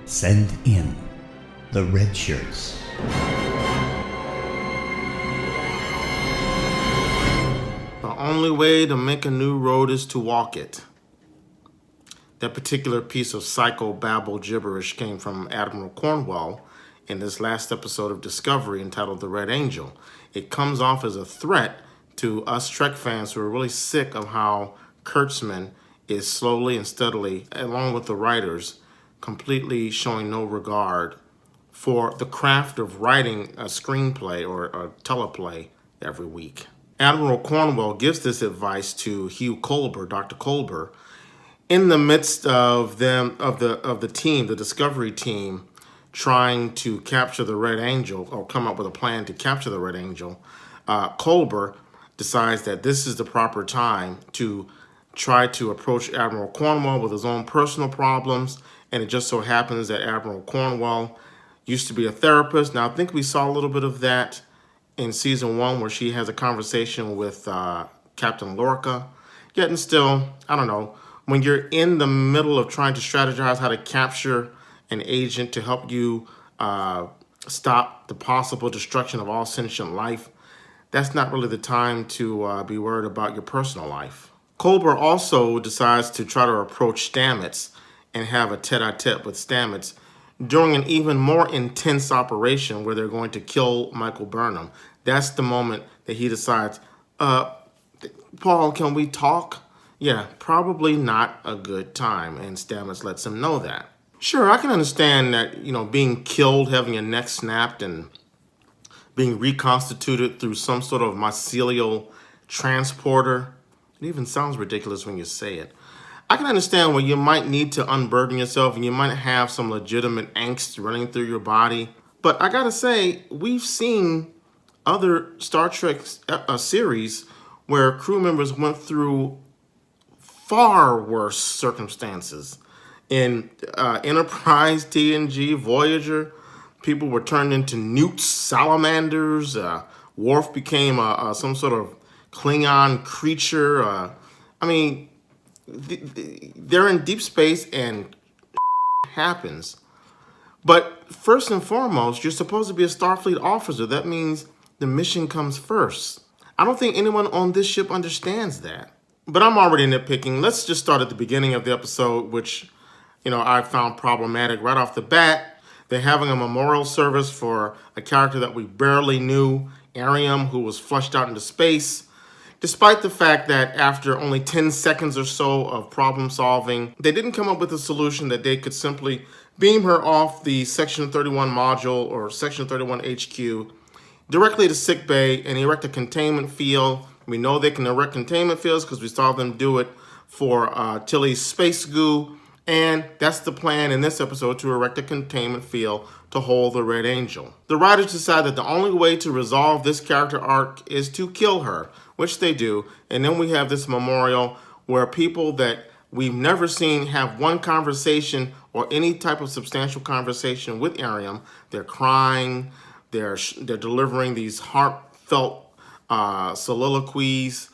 Send in the red shirts. The only way to make a new road is to walk it. That particular piece of psychobabble gibberish came from Admiral Cornwell in this last episode of Discovery entitled The Red Angel. It comes off as a threat to us Trek fans who are really sick of how Kurtzman is slowly and steadily, along with the writers, completely showing no regard for the craft of writing a screenplay or a teleplay every week. Admiral Cornwell gives this advice to Hugh Culber, Dr. Culber, in the midst of the team, the Discovery team, trying to capture the Red Angel or come up with a plan to capture the Red Angel. Culber decides that this is the proper time to try to approach Admiral Cornwell with his own personal problems, and it just so happens that Admiral Cornwell used to be a therapist. Now, I think we saw a little bit of that in season 1 where she has a conversation with Captain Lorca. Yet and still, I don't know, when you're in the middle of trying to strategize how to capture an agent to help you stop the possible destruction of all sentient life, that's not really the time to be worried about your personal life. Culber also decides to try to approach Stamets and have a tete-a-tete with Stamets during an even more intense operation where they're going to kill Michael Burnham. That's the moment that he decides, Paul, can we talk? Yeah, probably not a good time, and Stamets lets him know that. Sure, I can understand that, being killed, having your neck snapped, and being reconstituted through some sort of mycelial transporter. It even sounds ridiculous when you say it. I can understand where you might need to unburden yourself and you might have some legitimate angst running through your body. But I gotta say, we've seen other Star Trek series where crew members went through far worse circumstances. In Enterprise, TNG, Voyager, people were turned into newts, salamanders. Worf became some sort of Klingon creature. They're in deep space and happens. But first and foremost, you're supposed to be a Starfleet officer. That means the mission comes first. I don't think anyone on this ship understands that. But I'm already nitpicking. Let's just start at the beginning of the episode, which, I found problematic right off the bat. They're having a memorial service for a character that we barely knew, Ariam, who was flushed out into space. Despite the fact that after only 10 seconds or so of problem solving, they didn't come up with a solution that they could simply beam her off the Section 31 module or Section 31 HQ directly to sickbay and erect a containment field. We know they can erect containment fields because we saw them do it for Tilly's space goo. And that's the plan in this episode, to erect a containment field to hold the Red Angel. The writers decide that the only way to resolve this character arc is to kill her, which they do. And then we have this memorial where people that we've never seen have one conversation or any type of substantial conversation with Ariam. They're crying, they're delivering these heartfelt soliloquies,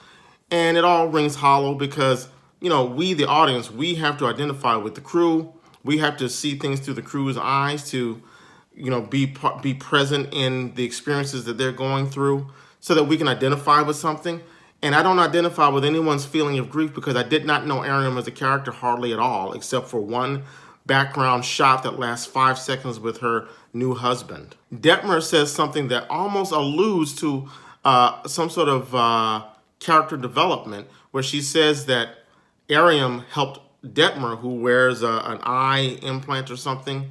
and it all rings hollow because we, the audience, we have to identify with the crew. We have to see things through the crew's eyes to, be present in the experiences that they're going through so that we can identify with something. And I don't identify with anyone's feeling of grief because I did not know Ariam as a character hardly at all, except for one background shot that lasts 5 seconds with her new husband. Detmer says something that almost alludes to some sort of character development, where she says that Ariam helped Detmer, who wears an eye implant or something,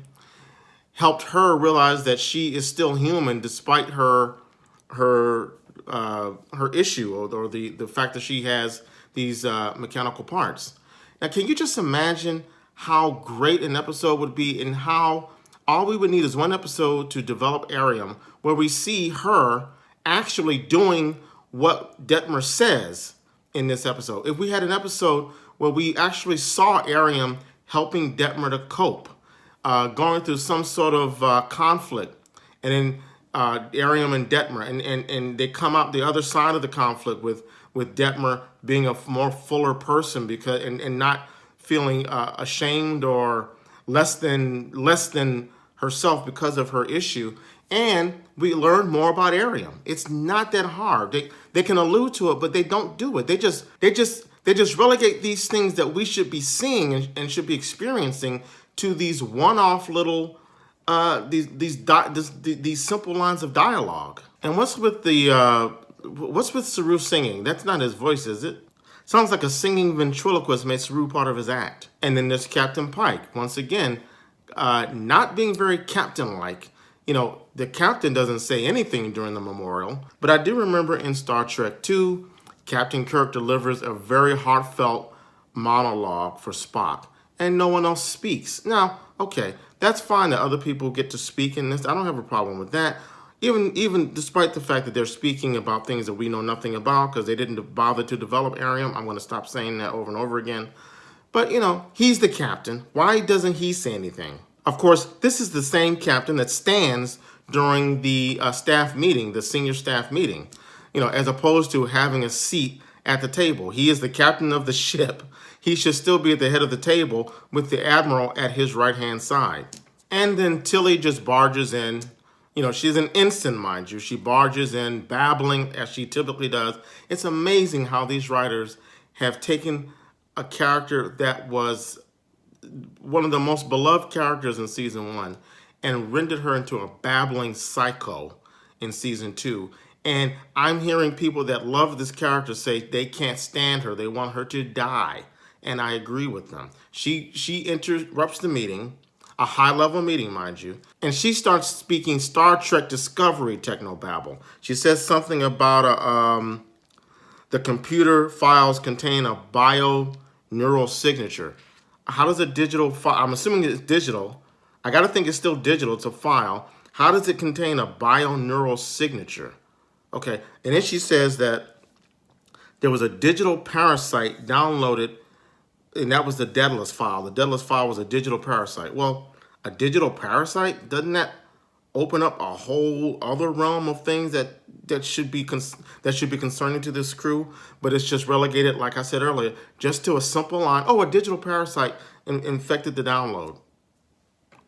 helped her realize that she is still human despite her issue or the fact that she has these mechanical parts. Now, can you just imagine how great an episode would be, and how all we would need is one episode to develop Ariam where we see her actually doing what Detmer says in this episode. If we had an episode where we actually saw Ariam helping Detmer to cope, going through some sort of conflict, and then Ariam and Detmer, and they come out the other side of the conflict with Detmer being a more fuller person because and not feeling ashamed or less than herself because of her issue. And we learn more about Arium. It's not that hard. They can allude to it, but they don't do it. They just relegate these things that we should be seeing and should be experiencing to these one-off little these simple lines of dialogue. And what's with Saru singing? That's not his voice, is it? Sounds like a singing ventriloquist made Saru part of his act. And then there's Captain Pike, once again, not being very captain-like. The captain doesn't say anything during the memorial, but I do remember in Star Trek II, Captain Kirk delivers a very heartfelt monologue for Spock, and no one else speaks. Now, okay, that's fine that other people get to speak in this. I don't have a problem with that. Even despite the fact that they're speaking about things that we know nothing about because they didn't bother to develop Arium. I'm going to stop saying that over and over again. But, he's the captain. Why doesn't he say anything? Of course, this is the same captain that stands during the staff meeting, the senior staff meeting, as opposed to having a seat at the table. He is the captain of the ship. He should still be at the head of the table with the admiral at his right-hand side. And then Tilly just barges in. She's an instant, mind you. She barges in, babbling as she typically does. It's amazing how these writers have taken a character that was one of the most beloved characters in season 1 and rendered her into a babbling psycho in season 2. And I'm hearing people that love this character say they can't stand her. They want her to die. And I agree with them. She interrupts the meeting, a high-level meeting, mind you, and she starts speaking Star Trek Discovery technobabble. She says something about the computer files contain a bio-neural signature. How does a digital file, I'm assuming it's digital. I got to think it's still digital. It's a file. How does it contain a bio-neural signature? Okay, and then she says that there was a digital parasite downloaded, and that was the Daedalus file. The Daedalus file was a digital parasite. Well, a digital parasite, doesn't that open up a whole other realm of things that should be concerning to this crew? But it's just relegated, like I said earlier, just to a simple line. Oh, a digital parasite infected the download.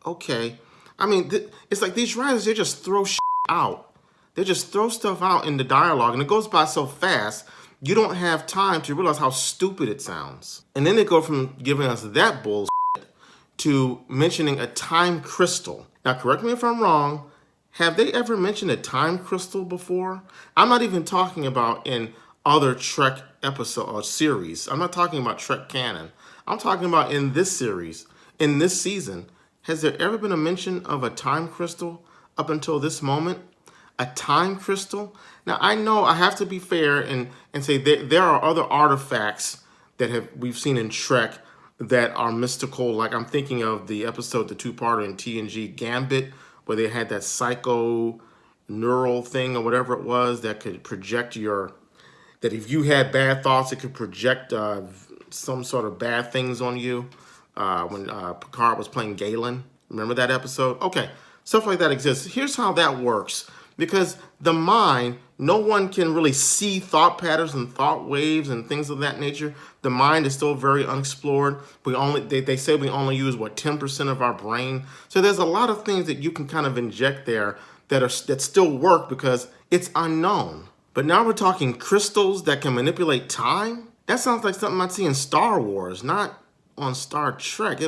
Okay, I mean, it's like these writers, they just throw shit out. They just throw stuff out in the dialogue, and it goes by so fast, you don't have time to realize how stupid it sounds. And then they go from giving us that bullshit to mentioning a time crystal. Now, correct me if I'm wrong, have they ever mentioned a time crystal before? I'm not even talking about in other Trek episode or series. I'm not talking about Trek canon. I'm talking about in this series, in this season. Has there ever been a mention of a time crystal up until this moment? A time crystal? Now, I know I have to be fair and say there are other artifacts that we've seen in Trek that are mystical. Like I'm thinking of the episode, the two-parter in TNG Gambit, where they had that psycho neural thing or whatever it was that could project that if you had bad thoughts, it could project some sort of bad things on you when Picard was playing Galen. Remember that episode? Okay, stuff like that exists. Here's how that works. Because the mind, no one can really see thought patterns and thought waves and things of that nature. The mind is still very unexplored. They say we only use 10% of our brain. So there's a lot of things that you can kind of inject there that still work because it's unknown. But now we're talking crystals that can manipulate time. That sounds like something I'd see in Star Wars, not on Star Trek.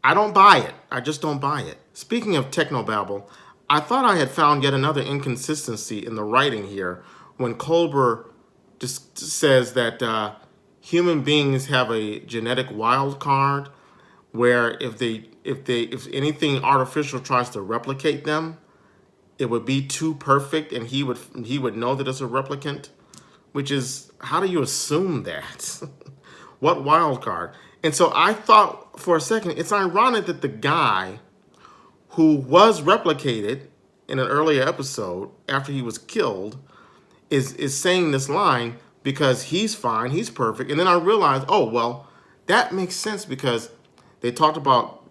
I don't buy it. I just don't buy it. Speaking of technobabble, I thought I had found yet another inconsistency in the writing here when Culber just says that human beings have a genetic wild card where if anything artificial tries to replicate them, it would be too perfect and he would know that it's a replicant, which is, how do you assume that? What wild card? And so I thought for a second, it's ironic that the guy who was replicated in an earlier episode after he was killed is saying this line because he's fine, he's perfect. And then I realized, oh, well, that makes sense because they talked about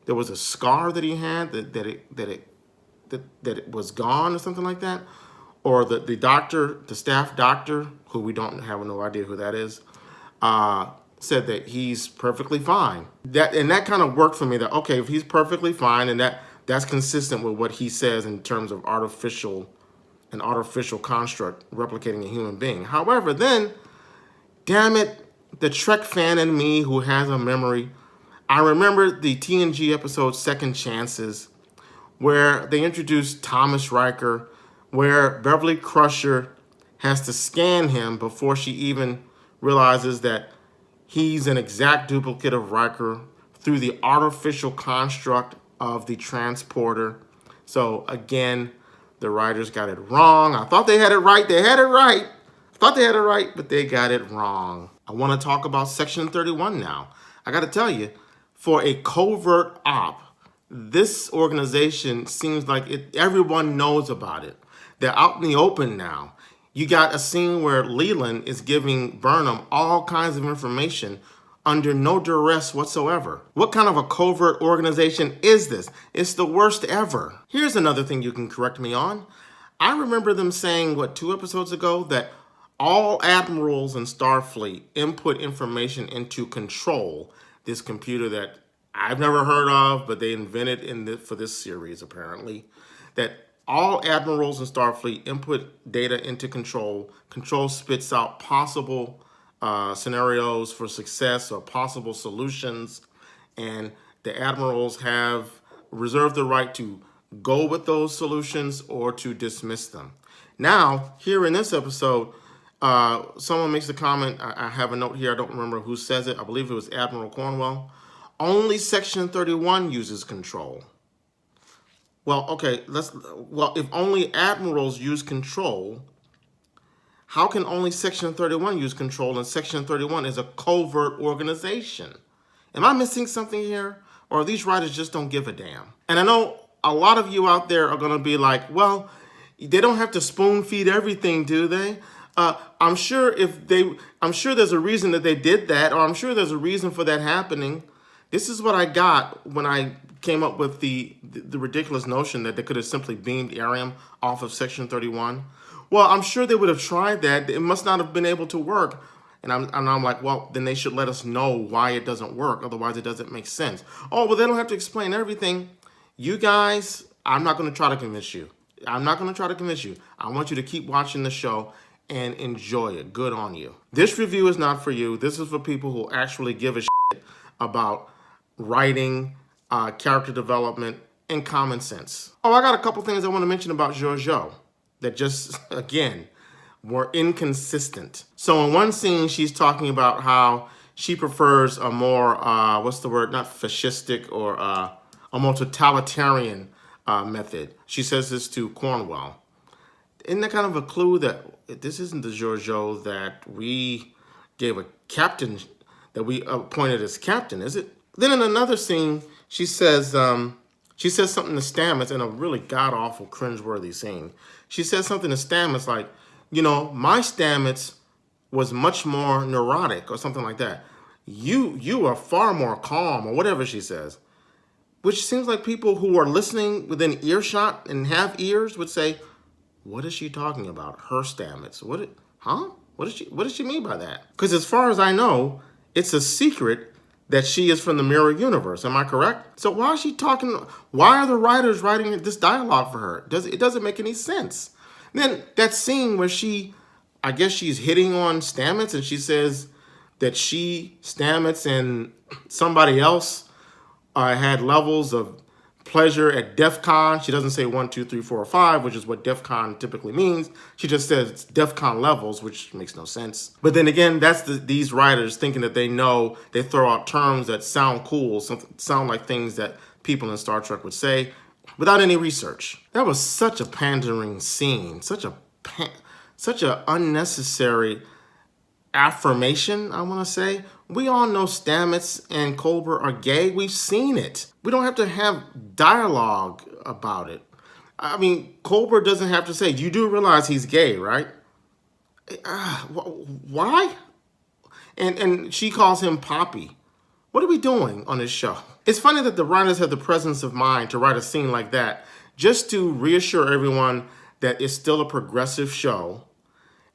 there was a scar that he had that it was gone or something like that. Or the doctor, the staff doctor, who we don't have no idea who that is, said that he's perfectly fine. That kind of worked for me. That okay, if he's perfectly fine, and that's consistent with what he says in terms of an artificial construct replicating a human being. However, then, damn it, the Trek fan in me who has a memory, I remember the TNG episode Second Chances, where they introduced Thomas Riker, where Beverly Crusher has to scan him before she even realizes that he's an exact duplicate of Riker through the artificial construct of the transporter. So again, the writers got it wrong. I thought they had it right. They had it right. I thought they had it right, but they got it wrong. I want to talk about Section 31 now. I got to tell you, for a covert op, this organization seems like everyone knows about it. They're out in the open now. You got a scene where Leland is giving Burnham all kinds of information under no duress whatsoever. What kind of a covert organization is this? It's the worst ever. Here's another thing you can correct me on. I remember them saying, 2 episodes ago, that all admirals in Starfleet input information into Control, this computer that I've never heard of, but they invented for this series apparently, that all admirals in Starfleet input data into Control. Control spits out possible scenarios for success or possible solutions, and the admirals have reserved the right to go with those solutions or to dismiss them. Now, here in this episode, someone makes a comment. I have a note here. I don't remember who says it. I believe it was Admiral Cornwell. Only Section 31 uses Control. Well, okay, if only admirals use Control, how can only Section 31 use Control, and Section 31 is a covert organization? Am I missing something here? Or these writers just don't give a damn? And I know a lot of you out there are going to be like, well, they don't have to spoon feed everything, do they? I'm sure there's a reason that they did that, or I'm sure there's a reason for that happening. This is what I got when I came up with the ridiculous notion that they could have simply beamed Arium off of Section 31. Well, I'm sure they would have tried that. It must not have been able to work. And I'm like, well, then they should let us know why it doesn't work. Otherwise, it doesn't make sense. Oh, well, they don't have to explain everything. You guys, I'm not going to try to convince you. I'm not going to try to convince you. I want you to keep watching the show and enjoy it. Good on you. This review is not for you. This is for people who actually give a shit about writing, character development, and common sense. Oh, I got a couple things I want to mention about Giorgo that just, again, were inconsistent. So in one scene, she's talking about how she prefers a more, not fascistic or a more totalitarian method. She says this to Cornwell. Isn't that kind of a clue that this isn't the Giorgo that we gave a captain, that we appointed as captain, is it? Then in another scene, she says something to Stamets in a really god-awful, cringeworthy scene. She says something to Stamets like, my Stamets was much more neurotic or something like that. You are far more calm, or whatever she says. Which seems like people who are listening within earshot and have ears would say, what is she talking about? Her Stamets. What does she mean by that? Because as far as I know, it's a secret that she is from the mirror universe. Am I correct? So why is she talking? Why are the writers writing this dialogue for her? It doesn't make any sense. Then that scene where I guess she's hitting on Stamets, and she says that Stamets and somebody else had levels of pleasure at DEF CON. She doesn't say 1, 2, 3, 4, or 5, which is what DEF CON typically means. She just says it's DEF CON levels, which makes no sense. But then again, that's these writers thinking that they know, they throw out terms that sound cool, sound like things that people in Star Trek would say without any research. That was such a pandering scene, such a unnecessary affirmation, I want to say. We all know Stamets and Culber are gay. We've seen it. We don't have to have dialogue about it. I mean, Culber doesn't have to say, you do realize he's gay, right? Why? And she calls him Poppy. What are we doing on this show? It's funny that the writers had the presence of mind to write a scene like that just to reassure everyone that it's still a progressive show.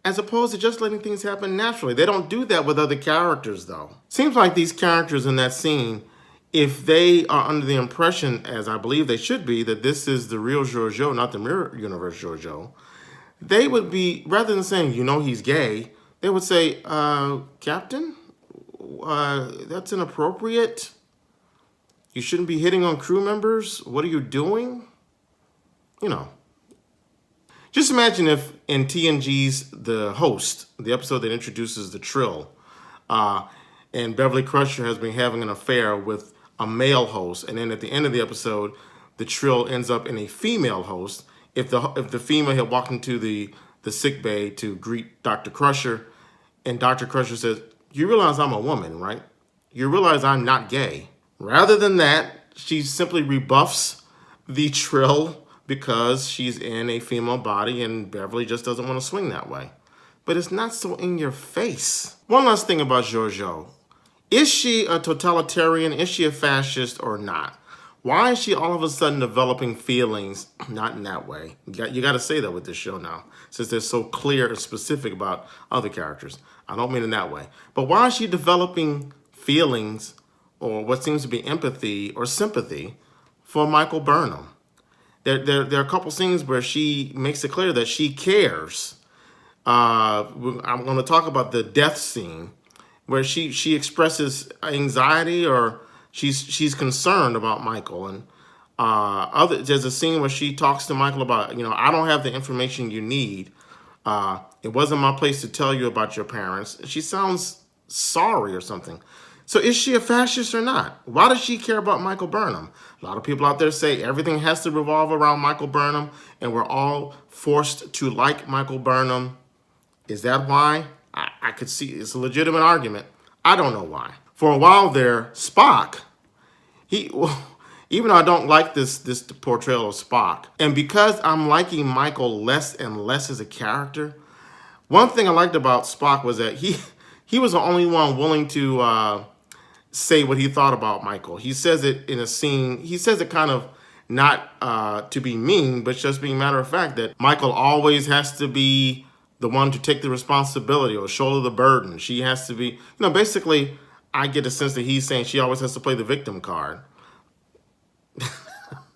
as opposed to just letting things happen naturally. They don't do that with other characters, though. Seems like these characters in that scene, if they are under the impression, as I believe they should be, that this is the real Giorgio, not the mirror universe Giorgio, they would be, rather than saying, you know, he's gay, they would say, Captain, that's inappropriate. You shouldn't be hitting on crew members. What are you doing? You know. Just imagine if in TNG's The Host, the episode that introduces the Trill, and Beverly Crusher has been having an affair with a male host, and then at the end of the episode, the Trill ends up in a female host. If the female had walked into the sick bay to greet Dr. Crusher, and Dr. Crusher says, "You realize I'm a woman, right? You realize I'm not gay." Rather than that, she simply rebuffs the Trill because she's in a female body and Beverly just doesn't want to swing that way. But it's not so in your face. One last thing about Giorgio. Is she a totalitarian? Is she a fascist or not? Why is she all of a sudden developing feelings? Not in that way. You got to say that with this show now, since they're so clear and specific about other characters. I don't mean in that way. But why is she developing feelings or what seems to be empathy or sympathy for Michael Burnham? There are a couple scenes where she makes it clear that she cares. I'm going to talk about the death scene where she expresses anxiety or she's concerned about Michael. And there's a scene where she talks to Michael about, I don't have the information you need. It wasn't my place to tell you about your parents. She sounds sorry or something. So is she a fascist or not? Why does she care about Michael Burnham? A lot of people out there say everything has to revolve around Michael Burnham and we're all forced to like Michael Burnham. Is that why? I could see it's a legitimate argument. I don't know why. For a while there, Spock, even though I don't like this portrayal of Spock, and because I'm liking Michael less and less as a character, one thing I liked about Spock was that he was the only one willing to say what he thought about Michael. He says it in a scene. He says it kind of not to be mean, but just being matter of fact that Michael always has to be the one to take the responsibility or shoulder the burden. She has to be, basically, I get a sense that he's saying she always has to play the victim card.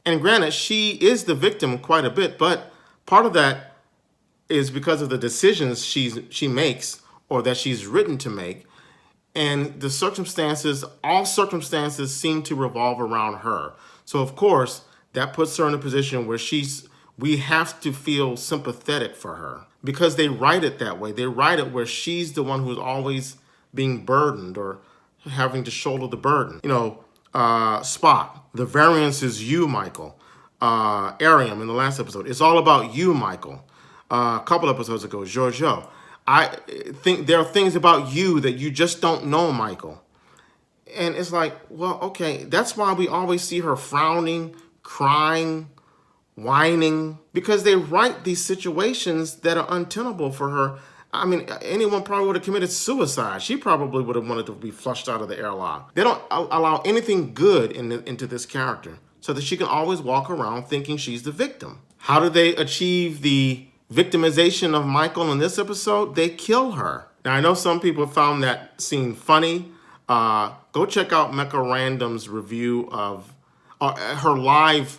And granted, she is the victim quite a bit, but part of that is because of the decisions she makes or that she's written to make. And the circumstances, all circumstances seem to revolve around her. So of course, that puts her in a position where we have to feel sympathetic for her because they write it that way. They write it where she's the one who's always being burdened or having to shoulder the burden. Spock, the variance is you, Michael. Ariam in the last episode, it's all about you, Michael. A couple episodes ago, Giorgio. I think there are things about you that you just don't know, Michael. And it's like, well, okay, that's why we always see her frowning, crying, whining, because they write these situations that are untenable for her. I mean, anyone probably would have committed suicide. She probably would have wanted to be flushed out of the airlock. They don't allow anything good into this character so that she can always walk around thinking she's the victim. How do they achieve the victimization of Michael in this episode? They kill her. Now, I know some people found that scene funny. Go check out Mecha Random's review of her live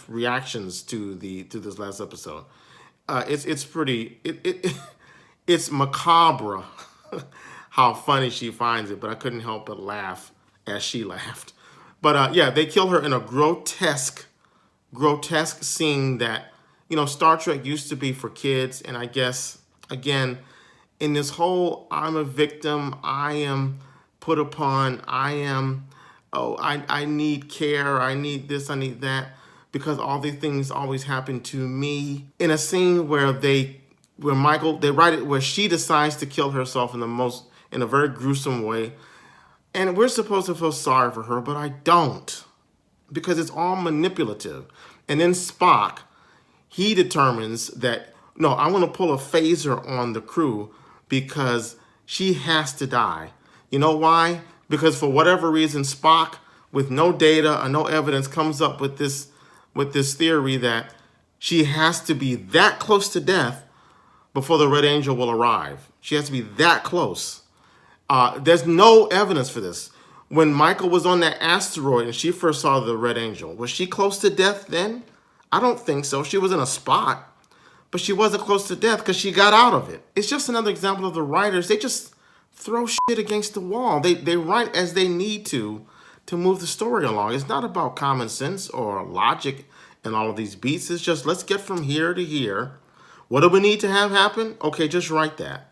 reactions to this last episode. It's pretty. It's macabre how funny she finds it, but I couldn't help but laugh as she laughed. But yeah, they kill her in a grotesque scene that, Star Trek used to be for kids. And I guess, again, in this whole I'm a victim, I am put upon, I need care, I need this, I need that, because all these things always happen to me. In a scene where they write it where she decides to kill herself in a very gruesome way. And we're supposed to feel sorry for her, but I don't, because it's all manipulative. And then Spock, he determines that, no, I want to pull a phaser on the crew because she has to die. You know why? Because for whatever reason, Spock, with no data or no evidence, comes up with this theory that she has to be that close to death before the Red Angel will arrive. She has to be that close. There's no evidence for this. When Michael was on that asteroid and she first saw the Red Angel, was she close to death then? I don't think so. She was in a spot, but she wasn't close to death because she got out of it. It's just another example of the writers. They just throw shit against the wall. They write as they need to move the story along. It's not about common sense or logic and all of these beats. It's just, let's get from here to here. What do we need to have happen? Okay, just write that.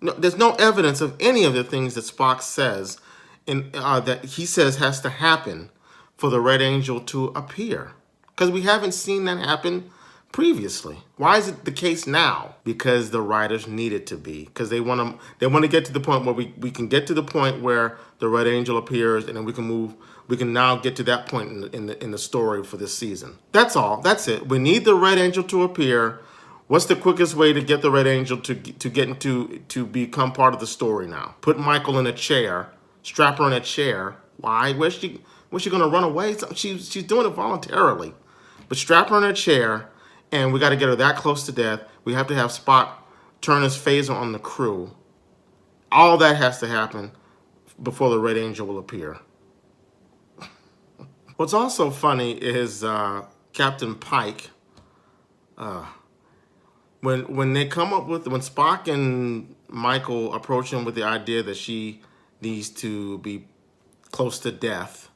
No, there's no evidence of any of the things that Spock says that he says has to happen for the Red Angel to appear. Because we haven't seen that happen previously. Why is it the case now? Because the writers need it to be. Because they want to get to the point where we can get to the point where the Red Angel appears, and then we can now get to that point in the story for this season. That's all. That's it. We need the Red Angel to appear. What's the quickest way to get the Red Angel to become part of the story now? Put Michael in a chair, strap her in a chair. Why? Where's she going to run away? She's doing it voluntarily. But strap her in a chair, and we got to get her that close to death. We have to have Spock turn his phaser on the crew. All that has to happen before the Red Angel will appear. What's also funny is Captain Pike. When they come up with, when Spock and Michael approach him with the idea that she needs to be close to death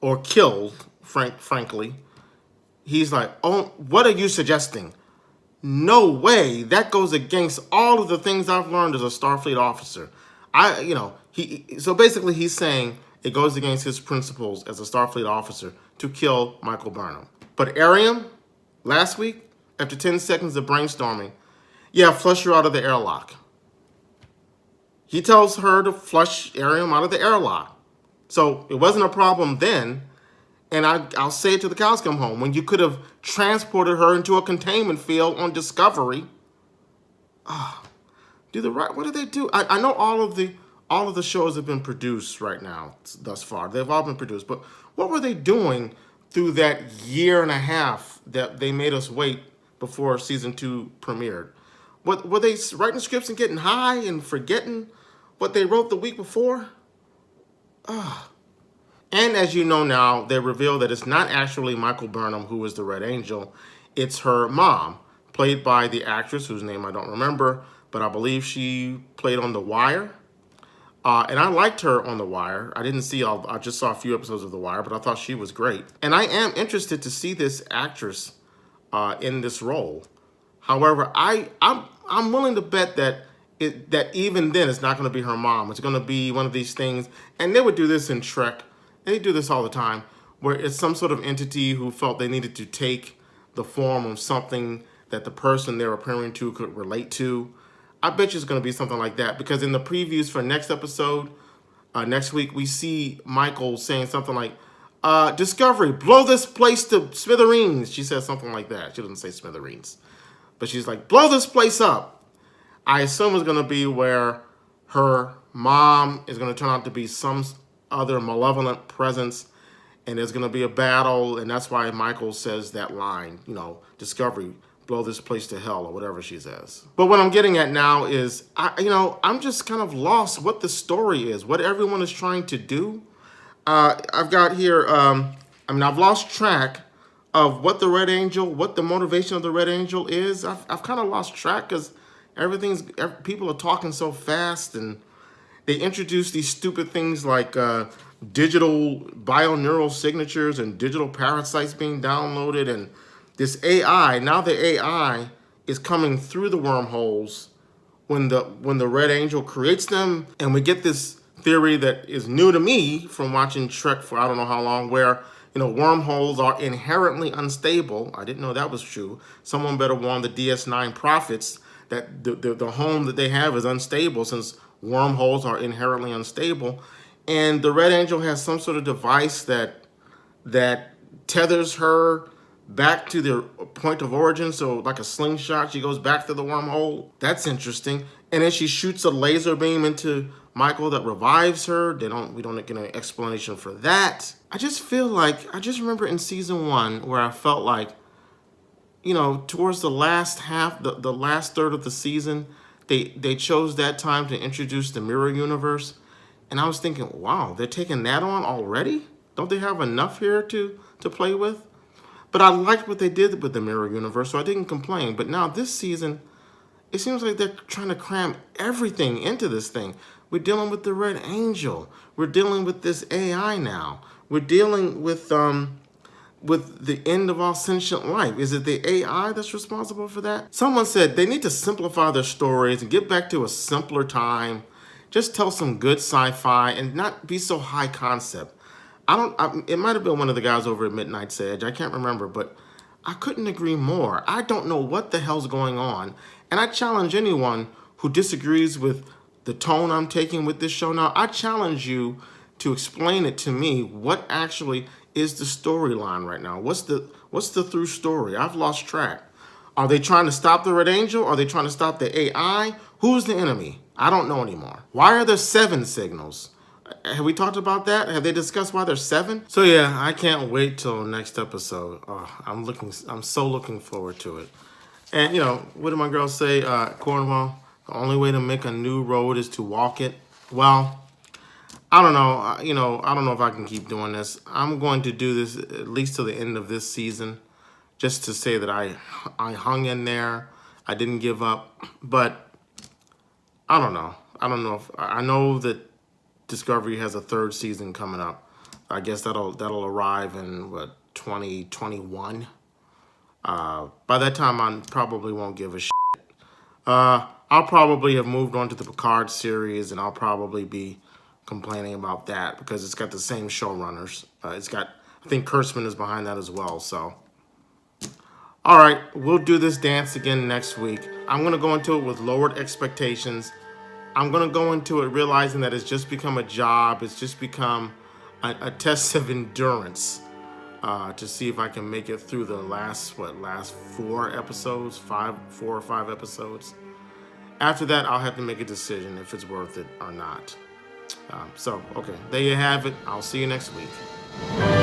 or killed, frankly, he's like, "Oh, what are you suggesting? No way. That goes against all of the things I've learned as a Starfleet officer." So basically he's saying it goes against his principles as a Starfleet officer to kill Michael Burnham. But Ariam, last week, after 10 seconds of brainstorming, yeah, flush her out of the airlock. He tells her to flush Ariam out of the airlock. So it wasn't a problem then. And I'll say it till the cows come home. When you could have transported her into a containment field on Discovery. What do they do? I know all of the shows have been produced right now thus far. They've all been produced. But what were they doing through that year and a half that they made us wait before season 2 premiered? What were they writing scripts and getting high and forgetting what they wrote the week before? And as you know now, they reveal that it's not actually Michael Burnham who is the Red Angel. It's her mom, played by the actress whose name I don't remember, but I believe she played on The Wire. And I liked her on The Wire. I just saw a few episodes of The Wire, but I thought she was great. And I am interested to see this actress in this role. However, I'm willing to bet that even then it's not going to be her mom. It's going to be one of these things, and they would do this in Trek. They do this all the time, where it's some sort of entity who felt they needed to take the form of something that the person they're appearing to could relate to. I bet you it's going to be something like that, because in the previews for next episode, next week, we see Michael saying something like, Discovery, blow this place to smithereens. She says something like that. She doesn't say smithereens, but she's like, blow this place up. I assume it's going to be where her mom is going to turn out to be some other malevolent presence, and there's going to be a battle, and that's why Michael says that line, Discovery, blow this place to hell, or whatever she says. But what I'm getting at now is, I'm just kind of lost what the story is, what everyone is trying to do. I've got here, I've lost track of what the motivation of the Red Angel is. I've kind of lost track because people are talking so fast, and they introduce these stupid things like digital bioneural signatures and digital parasites being downloaded, and this AI. Now the AI is coming through the wormholes when the Red Angel creates them, and we get this theory that is new to me from watching Trek for I don't know how long, where wormholes are inherently unstable. I didn't know that was true. Someone better warn the DS9 prophets that the home that they have is unstable, since wormholes are inherently unstable. And the Red Angel has some sort of device that tethers her back to the point of origin. So like a slingshot, she goes back to the wormhole. That's interesting. And then she shoots a laser beam into Michael that revives her. We don't get an explanation for that. I just remember in season 1 where I felt like, towards the last half, the last third of the season, they chose that time to introduce the mirror universe. And I was thinking, wow, they're taking that on already? Don't they have enough here to play with? But I liked what they did with the mirror universe, so I didn't complain. But now this season, it seems like they're trying to cram everything into this thing. We're dealing with the Red Angel. We're dealing with this AI now. We're dealing with the end of all sentient life. Is it the AI that's responsible for that? Someone said they need to simplify their stories and get back to a simpler time. Just tell some good sci-fi and not be so high concept. It might have been one of the guys over at Midnight's Edge. I can't remember, but I couldn't agree more. I don't know what the hell's going on. And I challenge anyone who disagrees with the tone I'm taking with this show now. I challenge you to explain it to me. What actually is the storyline right now? What's the through story? I've lost track. Are they trying to stop the Red Angel? Are they trying to stop the AI? Who's the enemy? I don't know anymore. Why are there 7 signals? Have we talked about that? Have they discussed why there's 7? So yeah, I can't wait till next episode. I'm so looking forward to it. And what did my girl say? Cornwall, the only way to make a new road is to walk it. Well, I don't know. I don't know if I can keep doing this. I'm going to do this at least till the end of this season, just to say that I hung in there. I didn't give up. But I don't know. I know that Discovery has a 3rd season coming up. I guess that'll arrive in 2021. By that time, I probably won't give a shit. I'll probably have moved on to the Picard series, and I'll probably be complaining about that because it's got the same showrunners. I think Kurtzman is behind that as well. So, all right, we'll do this dance again next week. I'm gonna go into it with lowered expectations. I'm going to go into it realizing that it's just become a job. It's just become a test of endurance to see if I can make it through the last 4 episodes, 4 or 5 episodes. After that, I'll have to make a decision if it's worth it or not. Okay, there you have it. I'll see you next week.